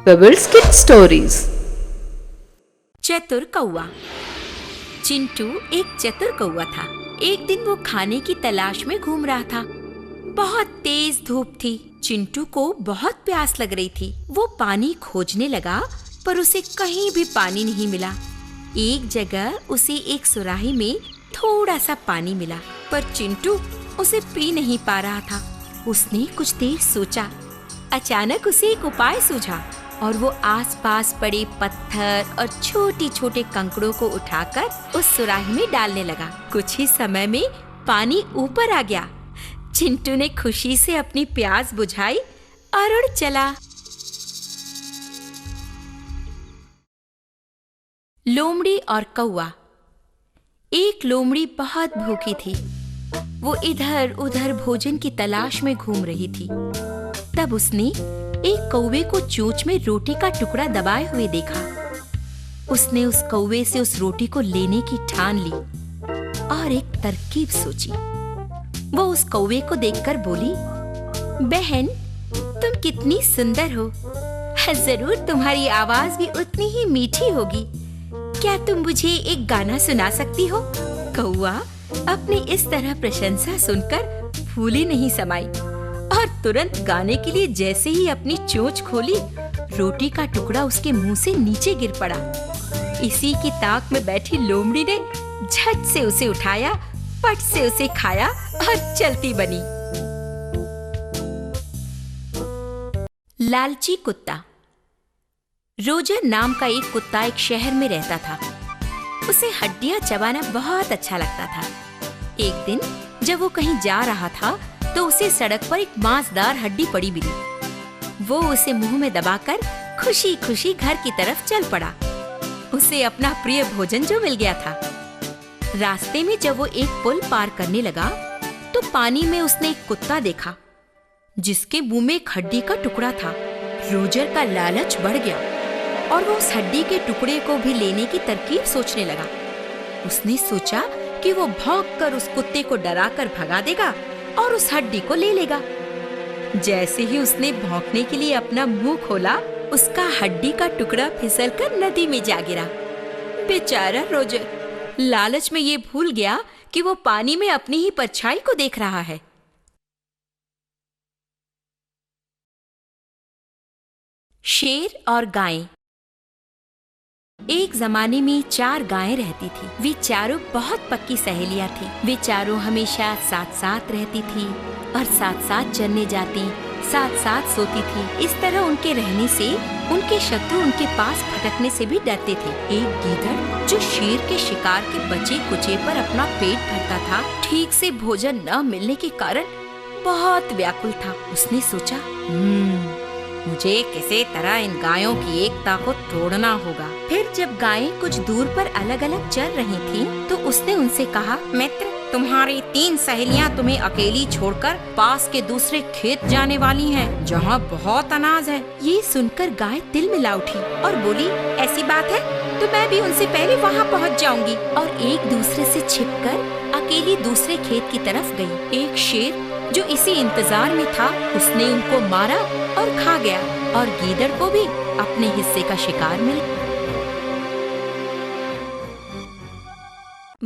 Pebbles Kid Stories। चतुर कौवा। चिंटू एक चतुर कौवा था। एक दिन वो खाने की तलाश में घूम रहा था। बहुत तेज धूप थी। चिंटू को बहुत प्यास लग रही थी। वो पानी खोजने लगा, पर उसे कहीं भी पानी नहीं मिला। एक जगह उसे एक सुराही में थोड़ा सा पानी मिला, पर चिंटू उसे पी नहीं पा रहा था। उसने कुछ देर सोचा। अचानक उसे एक उपाय सूझा और वो आसपास पड़े पत्थर और छोटी छोटे कंकड़ों को उठाकर उस सुराही में डालने लगा। कुछ ही समय में पानी ऊपर आ गया। चिंटू ने खुशी से अपनी प्यास बुझाई और उड़ चला। लोमड़ी और कौवा। एक लोमड़ी बहुत भूखी थी। वो इधर उधर भोजन की तलाश में घूम रही थी। तब उसने एक कौवे को चोंच में रोटी का टुकड़ा दबाए हुए देखा। उसने उस कौवे से उस रोटी को लेने की ठान ली और एक तरकीब सोची। वो उस कौवे को देखकर बोली, बहन, तुम कितनी सुंदर हो। जरूर तुम्हारी आवाज भी उतनी ही मीठी होगी। क्या तुम मुझे एक गाना सुना सकती हो? कौवा अपनी इस तरह प्रशंसा सुनकर फूली नहीं समाई और तुरंत गाने के लिए जैसे ही अपनी चोंच खोली, रोटी का टुकड़ा उसके मुंह से नीचे गिर पड़ा। इसी की ताक में बैठी लोमड़ी ने झट से उसे उठाया, पट से उसे खाया और चलती बनी। लालची कुत्ता। रोजर नाम का एक कुत्ता एक शहर में रहता था। उसे हड्डियां चबाना बहुत अच्छा लगता था। एक दिन जब वो कहीं जा रहा था तो उसे सड़क पर एक मांसदार हड्डी पड़ी मिली। वो उसे मुंह में दबाकर खुशी खुशी घर की तरफ चल पड़ा। उसे अपना प्रिय भोजन जो मिल गया था। रास्ते में जब वो एक पुल पार करने लगा तो पानी में उसने एक कुत्ता देखा जिसके मुंह में एक हड्डी का टुकड़ा था। रोजर का लालच बढ़ गया और वो उस हड्डी के टुकड़े को भी लेने की तरकीब सोचने लगा। उसने सोचा कि वो भौंककर उस कुत्ते को डराकर भगा देगा और उस हड्डी को ले लेगा। जैसे ही उसने भौंकने के लिए अपना मुंह खोला, उसका हड्डी का टुकड़ा फिसलकर नदी में जा गिरा। बेचारा रोजर लालच में ये भूल गया कि वो पानी में अपनी ही परछाई को देख रहा है। शेर और गाय। एक जमाने में 4 गायें रहती थी। वे चारों बहुत पक्की सहेलियां थी। वे चारों हमेशा साथ साथ रहती थी और साथ साथ चरने जाती, साथ साथ सोती थी। इस तरह उनके रहने से उनके शत्रु उनके पास भटकने से भी डरते थे। एक गीदड़ जो शेर के शिकार के बचे कुचे पर अपना पेट भरता था, ठीक से भोजन न मिलने के कारण बहुत व्याकुल था। उसने सोचा, मुझे किसी तरह इन गायों की एकता को तोड़ना होगा। फिर जब गायें कुछ दूर पर अलग अलग चर रही थीं, तो उसने उनसे कहा, मित्र, तुम्हारी 3 सहेलियां तुम्हें अकेली छोड़कर पास के दूसरे खेत जाने वाली हैं, जहां बहुत अनाज है। ये सुनकर गाय तिल मिला उठी और बोली, ऐसी बात है तो मैं भी उनसे पहले वहां पहुंच जाऊंगी। और एक दूसरे से छिपकर अकेली दूसरे खेत की तरफ गई। एक शेर जो इसी इंतजार में था, उसने उनको मारा और खा गया और गीदड़ को भी अपने हिस्से का शिकार मिल।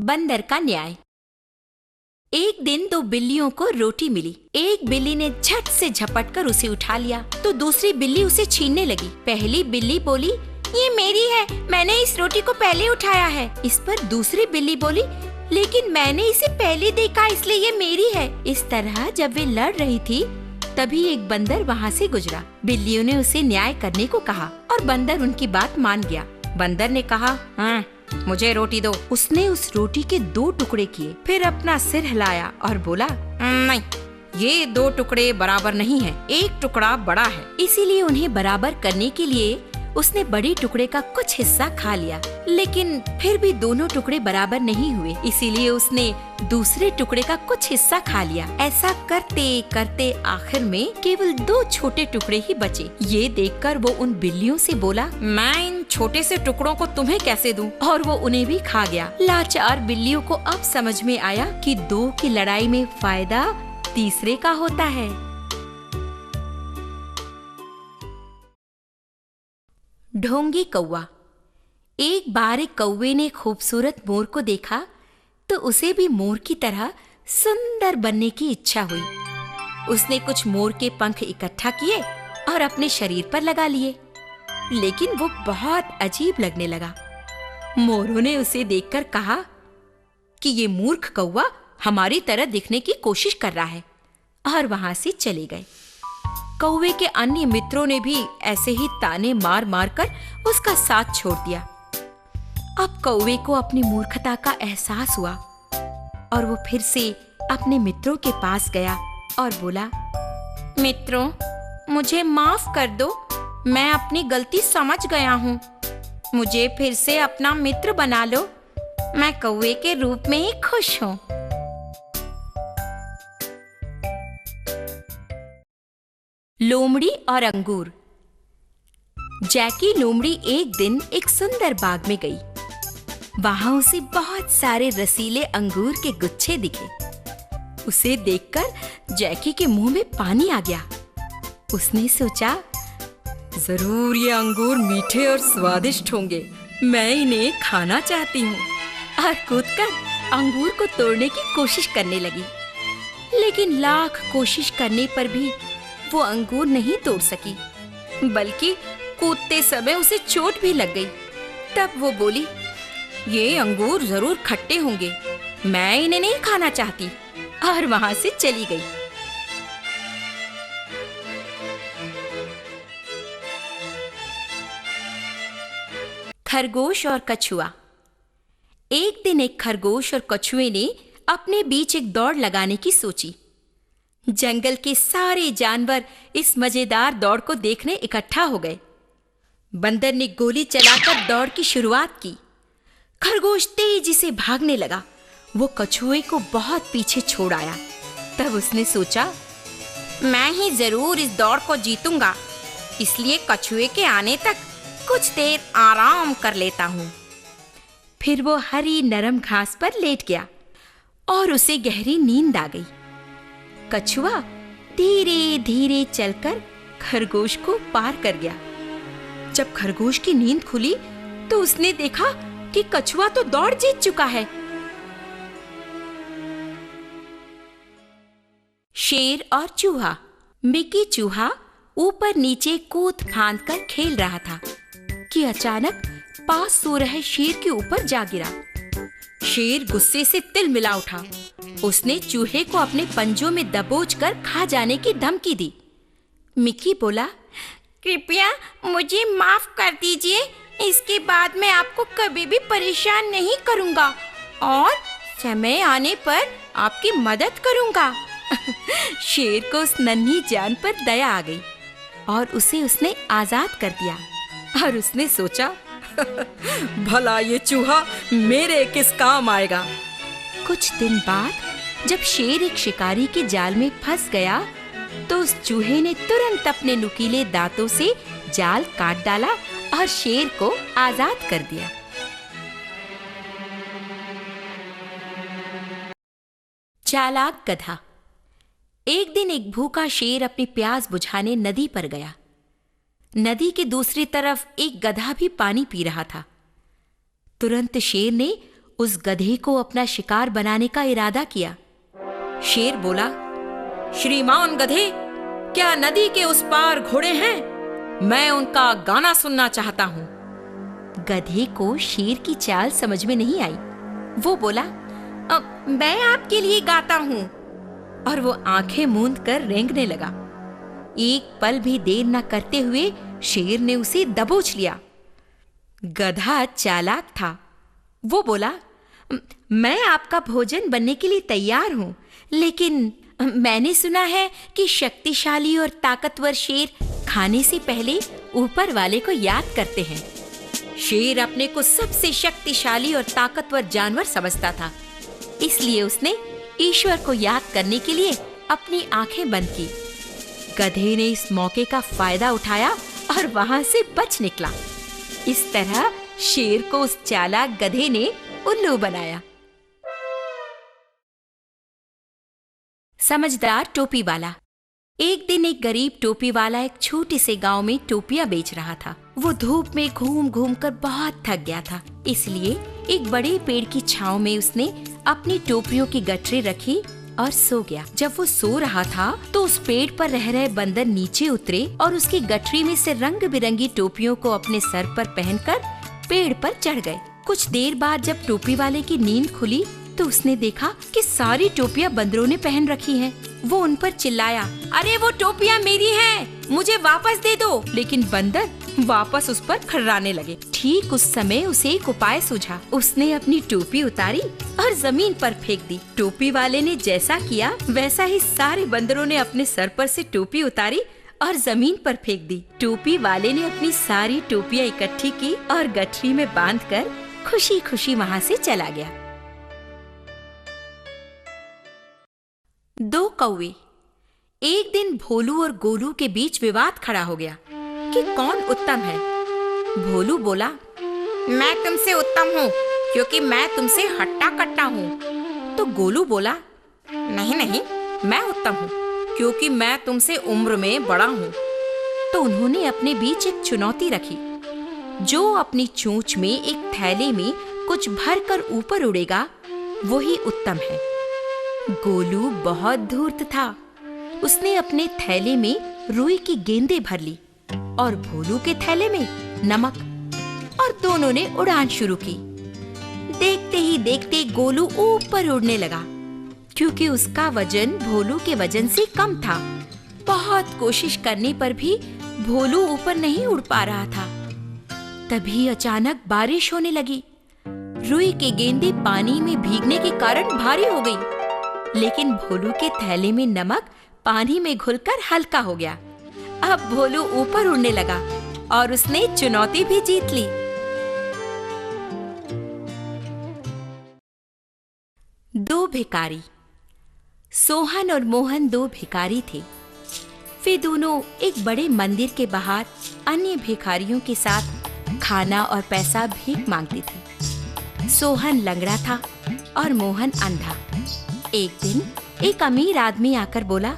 बंदर का न्याय। एक दिन 2 बिल्लियों को रोटी मिली। एक बिल्ली ने झट से झपटकर उसे उठा लिया तो दूसरी बिल्ली उसे छीनने लगी। पहली बिल्ली बोली, ये मेरी है, मैंने इस रोटी को पहले उठाया है। इस पर दूसरी बिल्ली बोली, लेकिन मैंने इसे पहले देखा इसलिए ये मेरी है। इस तरह जब वे लड़ रही थी, तभी एक बंदर वहाँ से गुजरा। बिल्लियों ने उसे न्याय करने को कहा और बंदर उनकी बात मान गया। बंदर ने कहा, मुझे रोटी दो। उसने उस रोटी के 2 टुकड़े किए, फिर अपना सिर हिलाया और बोला, नहीं, ये 2 टुकड़े बराबर नहीं हैं। एक टुकड़ा बड़ा है। इसीलिए उन्हें बराबर करने के लिए उसने बड़े टुकड़े का कुछ हिस्सा खा लिया, लेकिन फिर भी दोनों टुकड़े बराबर नहीं हुए। इसीलिए उसने दूसरे टुकड़े का कुछ हिस्सा खा लिया। ऐसा करते करते आखिर में केवल 2 छोटे टुकड़े ही बचे। ये देखकर वो उन बिल्लियों से बोला, मैं इन छोटे से टुकड़ों को तुम्हें कैसे दूं? और वो उन्हें भी खा गया। लाचार बिल्लियों को अब समझ में आया कि 2 की लड़ाई में फायदा तीसरे का होता है। ढोंगी कौवा। एक बार एक कौवे ने खूबसूरत मोर को देखा तो उसे भी मोर की तरह सुंदर बनने की इच्छा हुई। उसने कुछ मोर के पंख इकट्ठा किए और अपने शरीर पर लगा लिए, लेकिन वो बहुत अजीब लगने लगा। मोरों ने उसे देखकर कहा कि ये मूर्ख कौवा हमारी तरह दिखने की कोशिश कर रहा है, और वहां से चले गए। कौवे के अन्य मित्रों ने भी ऐसे ही ताने मार मार कर उसका साथ छोड़ दिया। अब कौवे को अपनी मूर्खता का एहसास हुआ और वो फिर से अपने मित्रों के पास गया और बोला, मित्रों, मुझे माफ कर दो, मैं अपनी गलती समझ गया हूँ। मुझे फिर से अपना मित्र बना लो, मैं कौवे के रूप में ही खुश हूँ। लोमड़ी और अंगूर। जैकी लोमड़ी एक दिन एक सुंदर बाग में गई। वहां उसे बहुत सारे रसीले अंगूर के गुच्छे दिखे। उसे देखकर जैकी के मुंह में पानी आ गया। उसने सोचा, जरूर ये अंगूर मीठे और स्वादिष्ट होंगे, मैं इन्हें खाना चाहती हूँ, और कूदकर अंगूर को तोड़ने की कोशिश करने लगी। लेकिन लाख कोशिश करने पर भी वो अंगूर नहीं तोड़ सकी, बल्कि कूदते समय उसे चोट भी लग गई। तब वो बोली, ये अंगूर जरूर खट्टे होंगे, मैं इन्हें नहीं खाना चाहती, और वहां से चली गई। खरगोश और कछुआ। एक दिन एक खरगोश और कछुए ने अपने बीच एक दौड़ लगाने की सोची। जंगल के सारे जानवर इस मजेदार दौड़ को देखने इकट्ठा हो गए। बंदर ने गोली चलाकर दौड़ की शुरुआत की। खरगोश तेजी से भागने लगा। वो कछुए को बहुत पीछे छोड़ आया। तब उसने सोचा, मैं ही जरूर इस दौड़ को जीतूंगा, इसलिए कछुए के आने तक कुछ देर आराम कर लेता हूँ। फिर वो हरी नरम घास पर लेट गया और उसे गहरी नींद आ गई। कछुआ धीरे धीरे चलकर खरगोश को पार कर गया। जब खरगोश की नींद खुली तो उसने देखा कि कछुआ तो दौड़ जीत चुका है। शेर और चूहा। मिकी चूहा ऊपर नीचे कूद फांद कर खेल रहा था कि अचानक पास सो रहे शेर के ऊपर जा गिरा। शेर गुस्से से तिल मिला उठा। उसने चूहे को अपने पंजों में दबोचकर खा जाने की धमकी दी। मिकी बोला, कृपया मुझे माफ कर दीजिए, इसके बाद मैं आपको कभी भी परेशान नहीं करूंगा और समय आने पर आपकी मदद करूंगा। शेर को उस नन्ही जान पर दया आ गई और उसे उसने आजाद कर दिया। और उसने सोचा, भला ये चूहा मेरे किस काम आएगा। कुछ दिन बाद जब शेर एक शिकारी के जाल में फंस गया तो उस चूहे ने तुरंत अपने नुकीले दांतों से जाल काट डाला और शेर को आजाद कर दिया। चालाक गधा। एक दिन एक भूखा शेर अपनी प्यास बुझाने नदी पर गया। नदी के दूसरी तरफ एक गधा भी पानी पी रहा था। तुरंत शेर ने उस गधे को अपना शिकार बनाने का इरादा किया। शेर बोला, श्रीमान गधे, क्या नदी के उस पार घोड़े हैं? मैं उनका गाना सुनना चाहता हूँ। गधे को शेर की चाल समझ में नहीं आई। वो बोला, मैं आपके लिए गाता हूँ, और वो आंखें मूंद कर रेंगने लगा। एक पल भी देर न करते हुए शेर ने उसे दबोच लिया। गधा चालाक था। वो बोला, मैं आपका भोजन बनने के लिए तैयार हूं, लेकिन मैंने सुना है कि शक्तिशाली और ताकतवर शेर खाने से पहले ऊपर वाले को याद करते हैं। शेर अपने को सबसे शक्तिशाली और ताकतवर जानवर समझता था, इसलिए उसने ईश्वर को याद करने के लिए अपनी आंखें बंद की। गधे ने इस मौके का फायदा उठाया और वहां से बच निकला। इस तरह शेर को उस चालाक गधे ने उल्लू बनाया। समझदार टोपी वाला। एक दिन एक गरीब टोपी वाला एक छोटे से गांव में टोपियां बेच रहा था। वो धूप में घूम घूम कर बहुत थक गया था, इसलिए एक बड़े पेड़ की छांव में उसने अपनी टोपियों की गठरी रखी और सो गया। जब वो सो रहा था तो उस पेड़ पर रह रहे बंदर नीचे उतरे और उसकी गठरी में से रंग बिरंगी टोपियों को अपने सर पर पहनकर पेड़ पर चढ़ गए। कुछ देर बाद जब टोपी वाले की नींद खुली तो उसने देखा कि सारी टोपियां बंदरों ने पहन रखी हैं। वो उन पर चिल्लाया, अरे वो टोपियां मेरी हैं, मुझे वापस दे दो। लेकिन बंदर वापस उस पर खर्राने लगे। ठीक उस समय उसे एक उपाय सूझा। उसने अपनी टोपी उतारी और जमीन पर फेंक दी। टोपी वाले ने जैसा किया वैसा ही सारे बंदरों ने अपने सर पर से टोपी उतारी और जमीन पर फेंक दी। टोपी वाले ने अपनी सारी टोपियां इकट्ठी की और गठरी में बांधकर खुशी खुशी वहाँ से चला गया। दो कौवे। एक दिन भोलू और गोलू के बीच विवाद खड़ा हो गया कि कौन उत्तम है। भोलू बोला, मैं तुमसे उत्तम हूँ क्योंकि मैं तुमसे हट्टा कट्टा हूँ। तो गोलू बोला, नहीं नहीं, मैं उत्तम हूँ क्योंकि मैं तुमसे उम्र में बड़ा हूँ। तो उन्होंने अपने बीच एक चुनौती रखी। जो अपनी चोंच में एक थैले में कुछ भर कर ऊपर उड़ेगा वही उत्तम है। गोलू बहुत धूर्त था। उसने अपने थैले में रुई की गेंदें भर ली और भोलू के थैले में नमक, और दोनों ने उड़ान शुरू की। देखते ही देखते गोलू ऊपर उड़ने लगा क्योंकि उसका वजन भोलू के वजन से कम था। बहुत कोशिश करने पर भी भोलू ऊपर नहीं उड़ पा रहा था। तभी अचानक बारिश होने लगी। रुई की गेंदें पानी में भीगने के कारण भारी हो गई, लेकिन भोलू के थैले में नमक पानी में घुलकर हल्का हो गया। अब भोलू ऊपर उड़ने लगा और उसने चुनौती भी जीत ली। दो भिखारी। सोहन और मोहन दो भिखारी थे। वे दोनों एक बड़े मंदिर के बाहर अन्य भिखारियों के साथ खाना और पैसा भीख मांगते थे। सोहन लंगड़ा था और मोहन अंधा। एक दिन एक अमीर आदमी आकर बोला,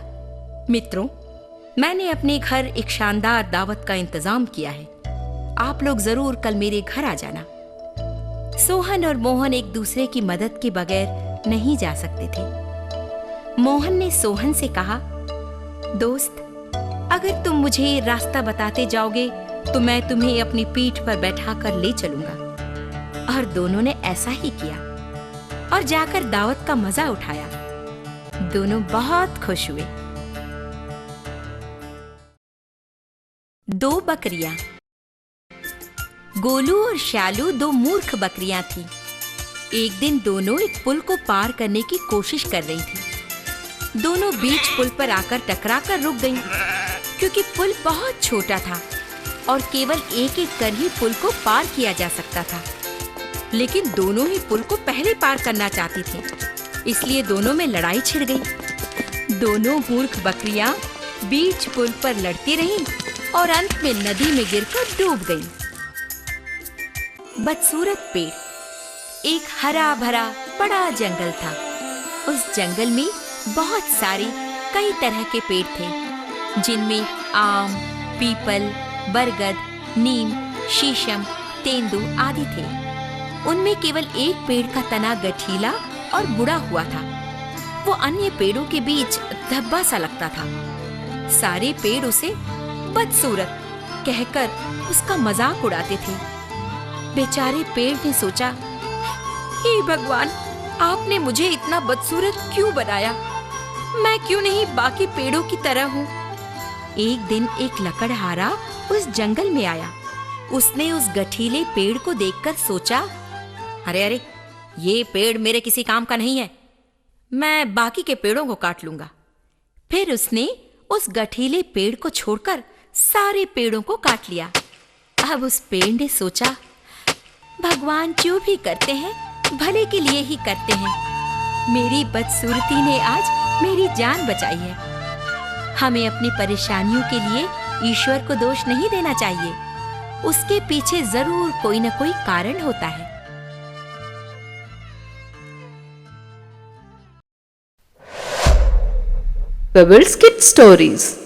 मित्रों, मैंने अपने घर एक शानदार दावत का इंतजाम किया है। आप लोग जरूर कल मेरे घर आ जाना। सोहन और मोहन एक दूसरे की मदद के बगैर नहीं जा सकते थे। मोहन ने सोहन से कहा, दोस्त, अगर तुम मुझे रास्ता बताते जाओगे तो मैं तुम्हें अपनी पीठ पर बैठाकर ले चलूंगा। और दोनों ने ऐसा ही किया और जाकर दावत का मजा उठाया। दोनों बहुत खुश हुए। दो बकरियां। गोलू और शालू दो मूर्ख बकरियां थीं। एक दिन दोनों एक पुल को पार करने की कोशिश कर रही थीं। दोनों बीच पुल पर आकर टकराकर रुक गईं, क्योंकि पुल बहुत छोटा था और केवल एक एक कर ही पुल को पार किया जा सकता था। लेकिन दोनों ही पुल को पहले पार करना चाहती थीं, इसलिए दोनों में लड़ाई छिड़ गई। दोनों मूर्ख बकरियां बीच पुल पर लड़ती रहीं और अंत में नदी में गिरकर डूब गईं। बदसूरत पेड़। एक हरा भरा बड़ा जंगल था। उस जंगल में बहुत सारे कई तरह के पेड़ थे, जिनमें आम, पीपल, बरगद, नीम, शीशम, तेंदू आदि थे। उनमें केवल एक पेड़ का तना गठीला और बुढ़ा हुआ था। वो अन्य पेड़ों के बीच धब्बा सा लगता था। सारे पेड़ उसे बदसूरत कहकर उसका मजाक उड़ाते थे। बेचारे पेड़ ने सोचा, हे भगवान, आपने मुझे इतना बदसूरत क्यों बनाया? मैं क्यों नहीं बाकी पेड़ों की तरह हूँ? एक दिन एक लकड़हारा उस जंगल में आया। उसने उस गठीले पेड़ को देखकर सोचा, अरे अरे, ये पेड़ मेरे किसी काम का नहीं है, मैं बाकी के पेड़ों को काट लूंगा। फिर उसने उस गठीले पेड़ को छोड़कर सारे पेड़ों को काट लिया। अब उस पेड़ ने सोचा, भगवान जो भी करते हैं भले के लिए ही करते हैं। मेरी बदसूरती ने आज मेरी जान बचाई है। हमें अपनी परेशानियों के लिए ईश्वर को दोष नहीं देना चाहिए। उसके पीछे जरूर कोई न कोई कारण होता है। Pebbles Kid Stories.